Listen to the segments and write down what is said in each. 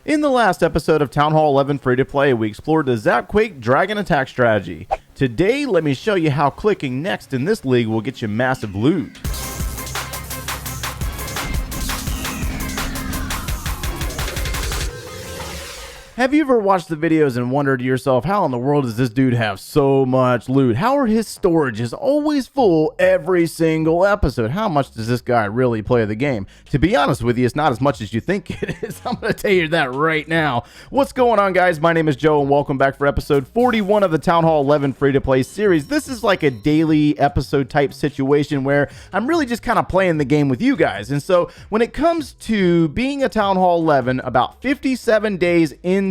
In the last episode of Town Hall 11 Free to Play, we explored the Zapquake Dragon attack strategy. Today, let me show you how clicking next in this league will get you massive loot. Have you ever watched the videos and wondered to yourself, how in the world does this dude have so much loot? How are his storages always full every single episode? How much does this guy really play the game? To be honest with you, it's not as much as you think it is. I'm going to tell you that right now. What's going on, guys? My name is Joe, and welcome back for episode 41 of the Town Hall 11 free-to-play series. This is like a daily episode type situation where I'm really just kind of playing the game with you guys. And so when it comes to being a Town Hall 11, about 57 days into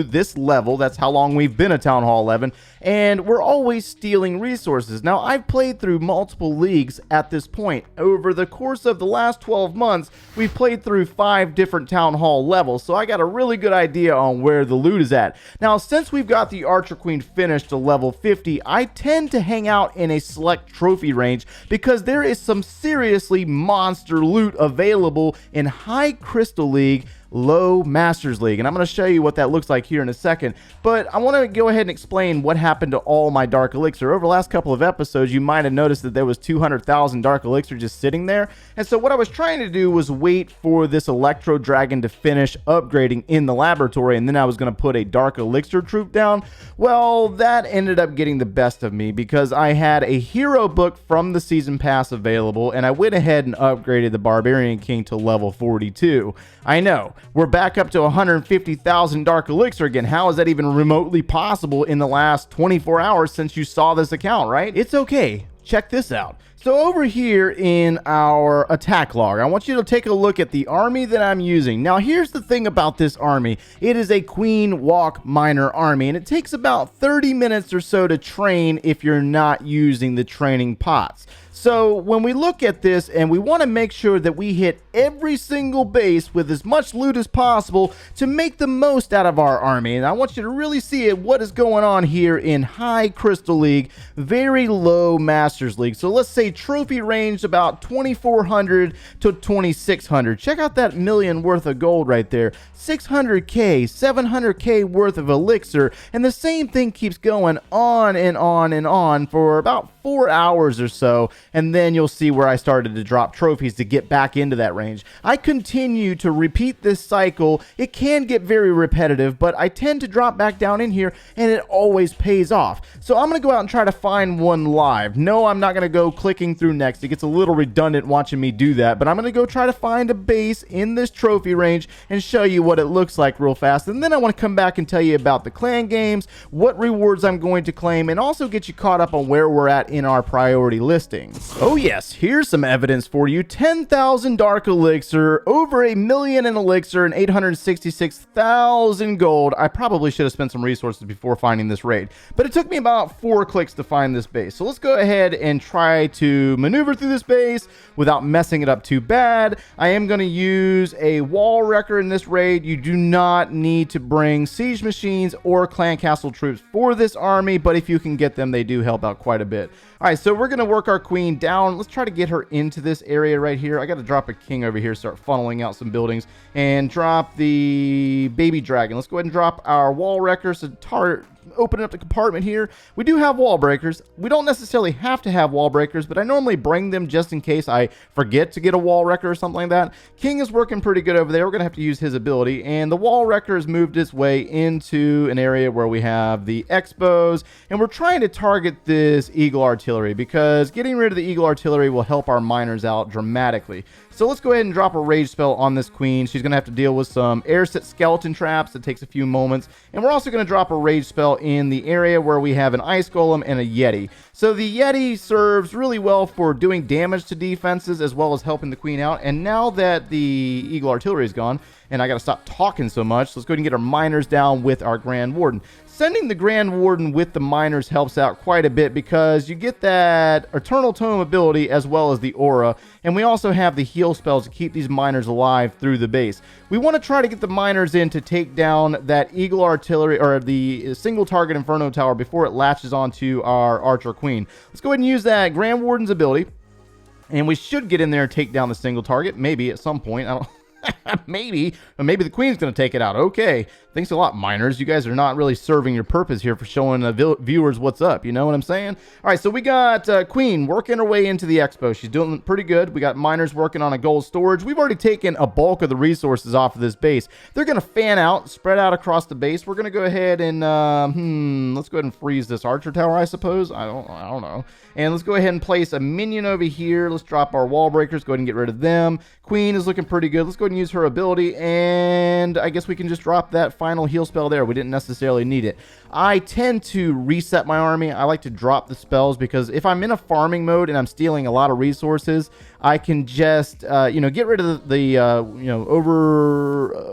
this level, that's how long we've been a Town Hall 11, and we're always stealing resources. Now, I've played through multiple leagues at this point. Over the course of the last 12 months, we've played through 5 different Town Hall levels, so I got a really good idea on where the loot is at. Now, since we've got the Archer Queen finished to level 50, I tend to hang out in a select trophy range because there is some seriously monster loot available in High Crystal League, Low Masters League, and I'm going to show you what that looks like here in a second. But I want to go ahead and explain what happened to all my Dark Elixir. Over the last couple of episodes, you might have noticed that there was 200,000 Dark Elixir just sitting there, and so what I was trying to do was wait for this Electro Dragon to finish upgrading in the laboratory, and then I was going to put a Dark Elixir troop down. Well, that ended up getting the best of me because I had a hero book from the season pass available, and I went ahead and upgraded the Barbarian King to level 42. I know, we're back up to 150,000 Dark Elixir again. How is that even remotely possible in the last 24 hours since you saw this account, right? It's okay. Check this out. So over here in our attack log, I want you to take a look at the army that I'm using. Now, here's the thing about this army. It is a Queen Walk Miner army, and it takes about 30 minutes or so to train if you're not using the training pots. So when we look at this, and we want to make sure that we hit every single base with as much loot as possible to make the most out of our army. And I want you to really see what is going on here in High Crystal League, very low Masters League. So let's say trophy range about 2,400 to 2,600. Check out that million worth of gold right there. 600k, 700k worth of elixir, and the same thing keeps going on and on and on for about 4 hours or so, and then you'll see where I started to drop trophies to get back into that range. I continue to repeat this cycle. It can get very repetitive, but I tend to drop back down in here, and it always pays off. So I'm going to go out and try to find one live. No, I'm not going to go clicking through next. It gets a little redundant watching me do that, but I'm going to go try to find a base in this trophy range and show you what it looks like real fast. And then I want to come back and tell you about the clan games, what rewards I'm going to claim, and also get you caught up on where we're at in our priority listings. Oh yes, here's some evidence for you. 10,000 Dark Elixir, over 1 million in Elixir, and 866,000 gold. I probably should have spent some resources before finding this raid, but it took me about 4 clicks to find this base. So let's go ahead and try to maneuver through this base without messing it up too bad. I am going to use a wall wrecker in this raid. You do not need to bring siege machines or clan castle troops for this army, but if you can get them, they do help out quite a bit. All right, so we're going to work our queen down. Let's try to get her into this area right here. I got to drop a king over here, start funneling out some buildings, and drop the baby dragon. Let's go ahead and drop our wall wrecker. So open up the compartment here. We do have wall breakers. We don't necessarily have to have wall breakers, but I normally bring them just in case I forget to get a wall wrecker or something like that. King is working pretty good over there. We're going to have to use his ability, and the wall wrecker has moved its way into an area where we have the expos, and we're trying to target this eagle artillery because getting rid of the eagle artillery will help our miners out dramatically. So let's go ahead and drop a rage spell on this queen. She's going to have to deal with some air set skeleton traps. It takes a few moments. And we're also going to drop a rage spell in the area where we have an ice golem and a yeti. So the yeti serves really well for doing damage to defenses as well as helping the queen out. And now that the eagle artillery is gone, and I got to stop talking so much, let's go ahead and get our miners down with our Grand Warden. Sending the Grand Warden with the miners helps out quite a bit because you get that Eternal Tome ability as well as the aura, and we also have the heal spells to keep these miners alive through the base. We want to try to get the miners in to take down that Eagle Artillery, or the single target Inferno Tower, before it latches onto our Archer Queen. Let's go ahead and use that Grand Warden's ability, and we should get in there and take down the single target, maybe at some point. Maybe the queen's going to take it out. Okay. Thanks a lot, miners. You guys are not really serving your purpose here for showing the viewers what's up. You know what I'm saying? All right, so we got Queen working her way into the expo. She's doing pretty good. We got miners working on a gold storage. We've already taken a bulk of the resources off of this base. They're going to fan out, spread out across the base. We're going to go ahead and, let's go ahead and freeze this archer tower, I suppose. I don't know. And let's go ahead and place a minion over here. Let's drop our wall breakers. Go ahead and get rid of them. Queen is looking pretty good. Let's go ahead and use her ability. And I guess we can just drop that final heal spell there. We didn't necessarily need it. I tend to reset my army. I like to drop the spells because if I'm in a farming mode and I'm stealing a lot of resources, I can just, get rid of the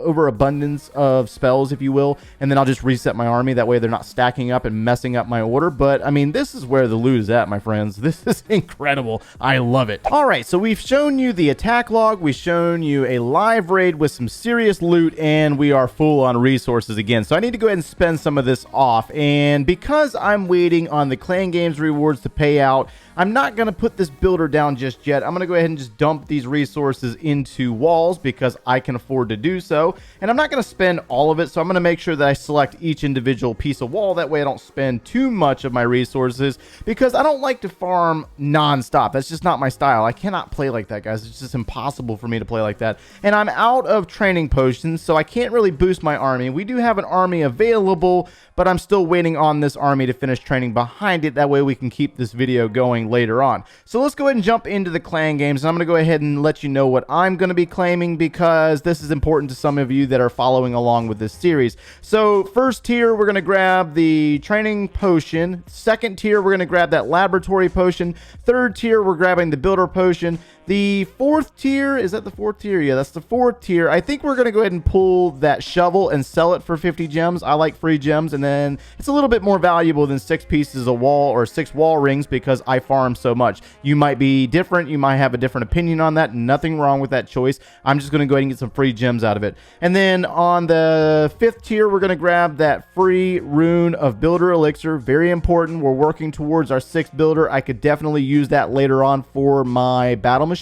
overabundance of spells, if you will, and then I'll just reset my army. That way they're not stacking up and messing up my order. But, I mean, this is where the loot is at, my friends. This is incredible. I love it. All right, so we've shown you the attack log. We've shown you a live raid with some serious loot, and we are full on resources again. So I need to go ahead and spend some of this off. And because I'm waiting on the Clan Games rewards to pay out, I'm not going to put this builder down just yet. I'm going to go ahead and just dump these resources into walls because I can afford to do so. And I'm not going to spend all of it, so I'm going to make sure that I select each individual piece of wall. That way I don't spend too much of my resources because I don't like to farm non-stop. That's just not my style. I cannot play like that, guys. It's just impossible for me to play like that. And I'm out of training potions, so I can't really boost my army. We do have an army available, but I'm still waiting on this army to finish training behind it. That way we can keep this video going later on. So let's go ahead and jump into the clan games, and I'm going to go ahead and let you know what I'm going to be claiming because this is important to some of you that are following along with this series. So first tier, we're going to grab the training potion. Second tier, we're going to grab that laboratory potion. Third tier, we're grabbing the builder potion. The fourth tier, is that the fourth tier? Yeah, that's the fourth tier. I think we're going to go ahead and pull that shovel and sell it for 50 gems. I like free gems, and then it's a little bit more valuable than 6 pieces of wall or 6 wall rings because I farm so much. You might be different. You might have a different opinion on that. Nothing wrong with that choice. I'm just going to go ahead and get some free gems out of it. And then on the 5th tier, we're going to grab that free rune of builder elixir. Very important. We're working towards our 6th builder. I could definitely use that later on for my battle machine.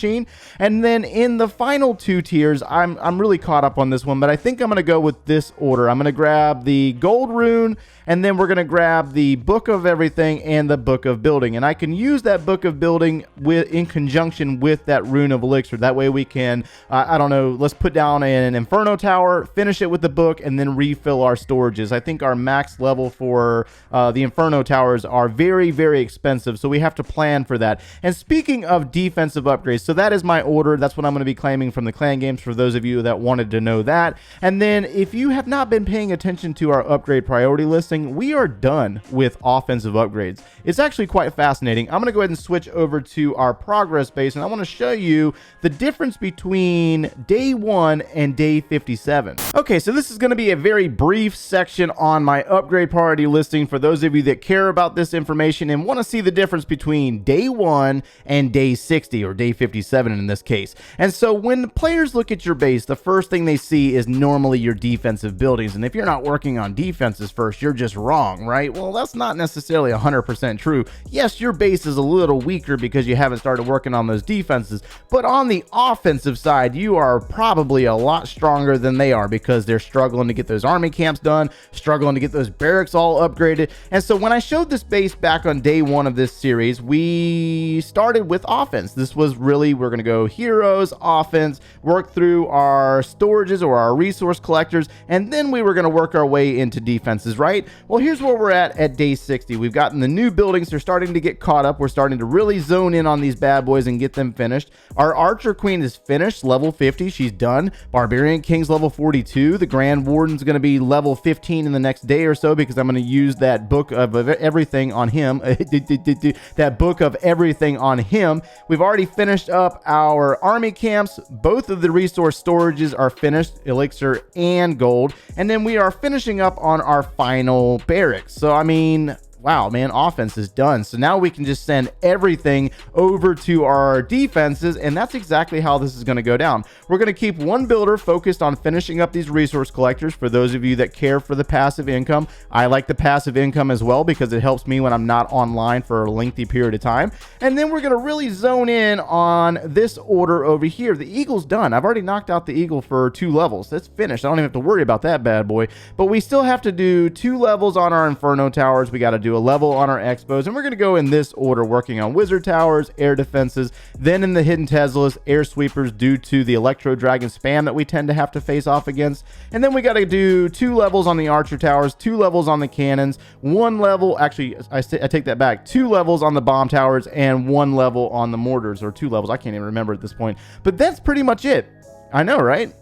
And then in the final 2 tiers, I'm really caught up on this one, but I think I'm going to go with this order. I'm going to grab the gold rune, and then we're going to grab the book of everything and the book of building. And I can use that book of building in conjunction with that rune of elixir. That way we can, I don't know, let's put down an inferno tower, finish it with the book, and then refill our storages. I think our max level for the inferno towers are very, very expensive, so we have to plan for that. And speaking of defensive upgrades, so that is my order. That's what I'm going to be claiming from the clan games for those of you that wanted to know that. And then if you have not been paying attention to our upgrade priority listing, we are done with offensive upgrades. It's actually quite fascinating. I'm going to go ahead and switch over to our progress base, and I want to show you the difference between day 1 and day 57. Okay, so this is going to be a very brief section on my upgrade priority listing for those of you that care about this information and want to see the difference between day 1 and day 60, or day 57 in this case. And so when players look at your base, the first thing they see is normally your defensive buildings. And if you're not working on defenses first, you're just wrong, right? Well, that's not necessarily 100% true. Yes, your base is a little weaker because you haven't started working on those defenses, but on the offensive side, you are probably a lot stronger than they are because they're struggling to get those army camps done, struggling to get those barracks all upgraded. And so when I showed this base back on day 1 of this series, we started with offense. This was really, we're going to go heroes, offense, work through our storages or our resource collectors, and then we were going to work our way into defenses, right? Well, here's where we're at day 60. We've gotten the new buildings. They're starting to get caught up. We're starting to really zone in on these bad boys and get them finished. Our Archer Queen is finished, level 50. She's done. Barbarian King's level 42. The Grand Warden's going to be level 15 in the next day or so because I'm going to use that book of everything on him. That book of everything on him. We've already finished up our army camps. Both of the resource storages are finished, elixir and gold. And then we are finishing up on our final barracks. So, I mean, wow, man, offense is done. So now we can just send everything over to our defenses, and that's exactly how this is going to go down. We're going to keep one builder focused on finishing up these resource collectors. For those of you that care for the passive income, I like the passive income as well because it helps me when I'm not online for a lengthy period of time. And then we're going to really zone in on this order over here. The eagle's done. I've already knocked out the eagle for 2 levels. That's finished. I don't even have to worry about that bad boy. But we still have to do 2 levels on our Inferno towers. We got to do a level on our Expos. And we're going to go in this order, working on Wizard towers, air defenses, then in the hidden Teslas, air sweepers due to the Electro Dragon spam that we tend to have to face off against. And then we got to do 2 levels on the Archer towers, 2 levels on the cannons, 1 level, actually, I take that back, 2 levels on the bomb towers, and 1 level on the mortars, or 2 levels. I can't even remember at this point. But that's pretty much it. I know, right?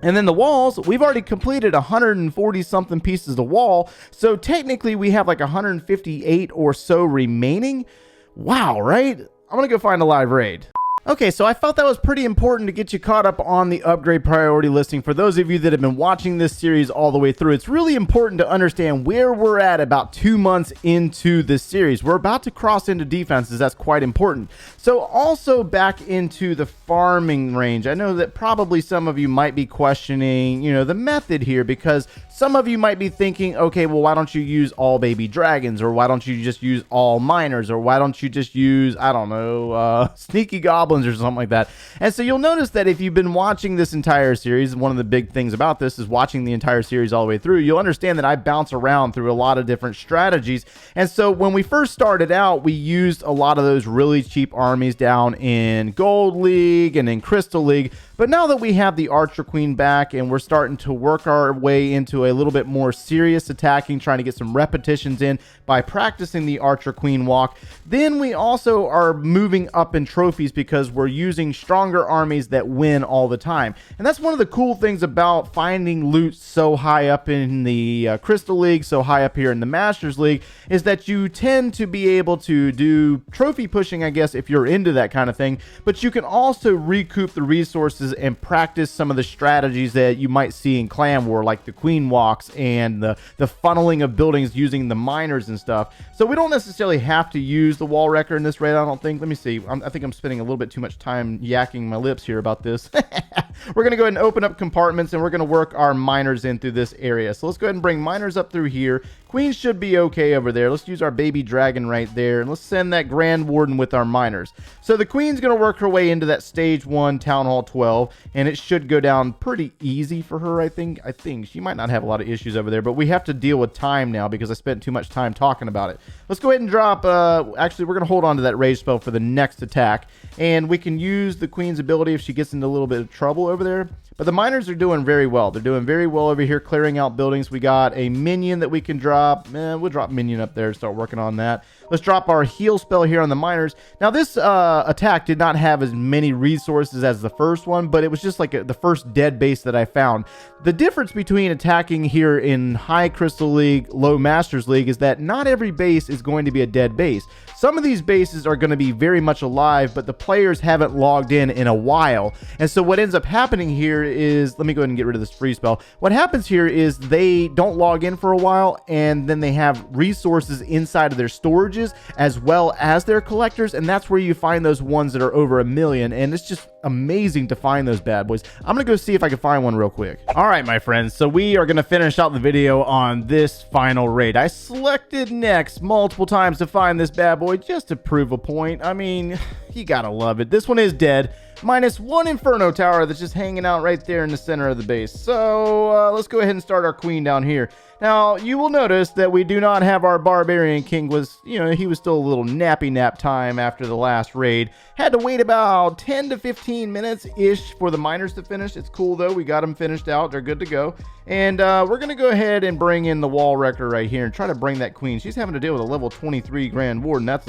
And then the walls, we've already completed 140 something pieces of wall. So technically we have like 158 or so remaining. Wow, right? I'm gonna go find a live raid. Okay, so I felt that was pretty important to get you caught up on the upgrade priority listing. For those of you that have been watching this series all the way through, it's really important to understand where we're at about 2 months into this series. We're about to cross into defenses. That's quite important. So also back into the farming range. I know that probably some of you might be questioning, the method here, because some of you might be thinking, okay, well, why don't you use all baby dragons? Or why don't you just use all miners? Or why don't you just use, I don't know, sneaky goblins or something like that? And so you'll notice that if you've been watching this entire series, one of the big things about this is watching the entire series all the way through, you'll understand that I bounce around through a lot of different strategies. And so when we first started out, we used a lot of those really cheap armies down in Gold League and in Crystal League. But now that we have the Archer Queen back and we're starting to work our way into a little bit more serious attacking, trying to get some repetitions in by practicing the Archer Queen walk, then we also are moving up in trophies because we're using stronger armies that win all the time. And that's one of the cool things about finding loot so high up in the Crystal League, so high up here in the Masters League, is that you tend to be able to do trophy pushing, I guess, if you're into that kind of thing, but you can also recoup the resources and practice some of the strategies that you might see in Clan War, like the Queen walks and the funneling of buildings using the miners and stuff. So we don't necessarily have to use the wall wrecker in this raid, I don't think. Let me see. I think I'm spending a little bit too much time yakking my lips here about this. We're going to go ahead and open up compartments, and we're going to work our miners in through this area. So let's go ahead and bring miners up through here. Queens should be okay over there. Let's use our baby dragon right there, and let's send that Grand Warden with our miners. So the Queen's going to work her way into that stage 1 Town Hall 12, and it should go down pretty easy for her, I think. She might not have a lot of issues over there, but we have to deal with time now because I spent too much time talking about it. Let's go ahead and drop, actually, we're going to hold on to that rage spell for the next attack, and we can use the Queen's ability if she gets into a little bit of trouble over there. But the miners are doing very well. They're doing very well over here, clearing out buildings. We got a minion that we can drop. We'll drop minion up there and start working on that. Let's drop our heal spell here on the miners. Now, this attack did not have as many resources as the first one, but it was just like the first dead base that I found. The difference between attacking here in High Crystal League, Low Masters League, is that not every base is going to be a dead base. Some of these bases are going to be very much alive, but the players haven't logged in a while. And so what ends up happening here is, let me go ahead and get rid of this free spell. What happens here is they don't log in for a while, and then they have resources inside of their storages as well as their collectors, and that's where you find those ones that are over 1 million, and it's just amazing to find those bad boys. I'm gonna go see if I can find one real quick. All right, my friends, so we are gonna finish out the video on this final raid. I selected next multiple times to find this bad boy just to prove a point. I mean, you gotta love it. This one is dead. -1 Inferno tower that's just hanging out right there in the center of the base. So let's go ahead and start our Queen down here. Now, you will notice that we do not have our Barbarian King. He was still a little nappy nap time after the last raid. Had to wait about 10 to 15 minutes-ish for the miners to finish. It's cool, though. We got them finished out. They're good to go. And we're going to go ahead and bring in the wall wrecker right here and try to bring that Queen. She's having to deal with a level 23 Grand Warden. That's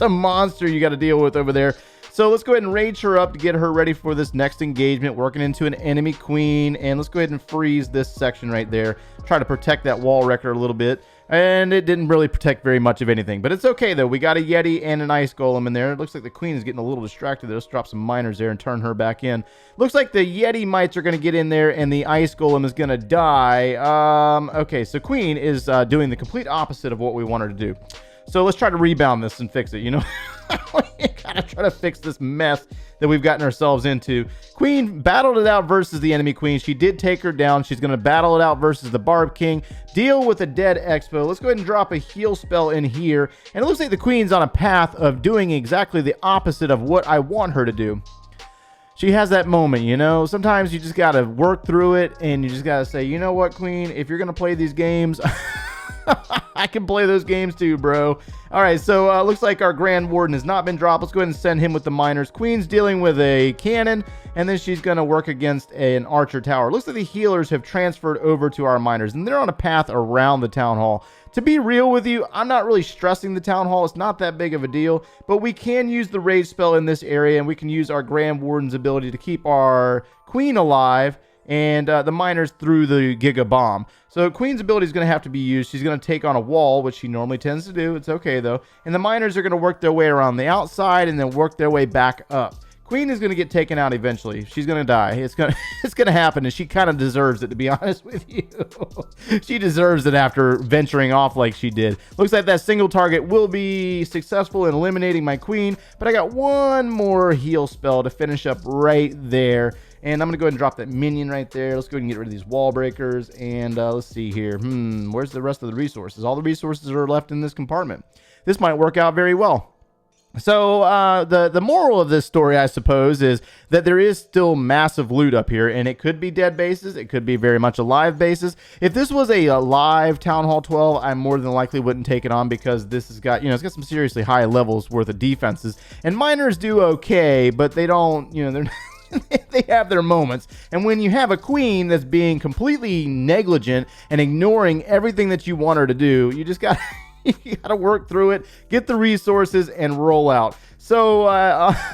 a monster you got to deal with over there. So let's go ahead and rage her up to get her ready for this next engagement, working into an enemy queen. And let's go ahead and freeze this section right there. Try to protect that wall wrecker a little bit. And it didn't really protect very much of anything. But it's okay, though. We got a Yeti and an Ice Golem in there. It looks like the Queen is getting a little distracted. Let's drop some miners there and turn her back in. Looks like the Yeti mites are going to get in there, and the Ice Golem is going to die. Okay, so Queen is doing the complete opposite of what we want her to do. So let's try to rebound this and fix it, you know? We gotta try to fix this mess that we've gotten ourselves into. Queen battled it out versus the enemy queen. She did take her down. She's going to battle it out versus the Barb King. Deal with the dead Expo. Let's go ahead and drop a heal spell in here. And it looks like the queen's on a path of doing exactly the opposite of what I want her to do. She has that moment, you know? Sometimes you just got to work through it, and you just got to say, you know what, Queen? If you're going to play these games... I can play those games too, bro. All right, so looks like our Grand Warden has not been dropped. Let's go ahead and send him with the miners. Queen's dealing with a cannon, and then she's going to work against an archer tower. Looks like the healers have transferred over to our miners, and they're on a path around the town hall. To be real with you, I'm not really stressing the town hall. It's not that big of a deal, but we can use the rage spell in this area, and we can use our Grand Warden's ability to keep our queen alive and the miners through the Giga Bomb. So Queen's ability is going to have to be used. She's going to take on a wall, which she normally tends to do. It's okay, though. And the miners are going to work their way around the outside and then work their way back up. Queen is going to get taken out eventually. She's going to die. It's going to happen, and she kind of deserves it, to be honest with you. She deserves it after venturing off like she did. Looks like that single target will be successful in eliminating my queen, but I got one more heal spell to finish up right there. And I'm going to go ahead and drop that minion right there. Let's go ahead and get rid of these wall breakers. And let's see here. Where's the rest of the resources? All the resources are left in this compartment. This might work out very well. So the moral of this story, I suppose, is that there is still massive loot up here, and it could be dead bases. It could be very much alive bases. If this was a live Town Hall 12, I more than likely wouldn't take it on, because this has got, it's got some seriously high levels worth of defenses. And miners do okay, but they don't, they're they have their moments. And when you have a queen that's being completely negligent and ignoring everything that you want her to do, you just got you got to work through it, get the resources, and roll out. So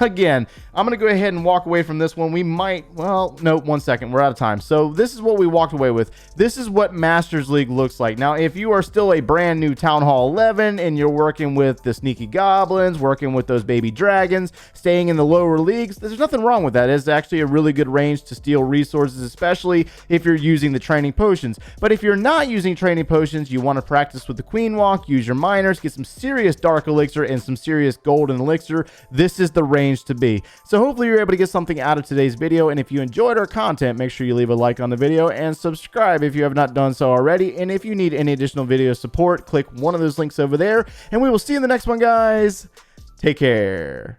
again, I'm going to go ahead and walk away from this one. We might, well, no, 1 second. We're out of time. So this is what we walked away with. This is what Masters League looks like. Now, if you are still a brand new Town Hall 11 and you're working with the sneaky goblins, working with those baby dragons, staying in the lower leagues, there's nothing wrong with that. It's actually a really good range to steal resources, especially if you're using the training potions. But if you're not using training potions, you want to practice with the queen walk, use your miners, get some serious dark elixir and some serious golden elixir. This is the range to be. So hopefully you're able to get something out of today's video, and if you enjoyed our content, make sure you leave a like on the video and subscribe if you have not done so already. And if you need any additional video support, click one of those links over there, and we will see you in the next one, guys. Take care.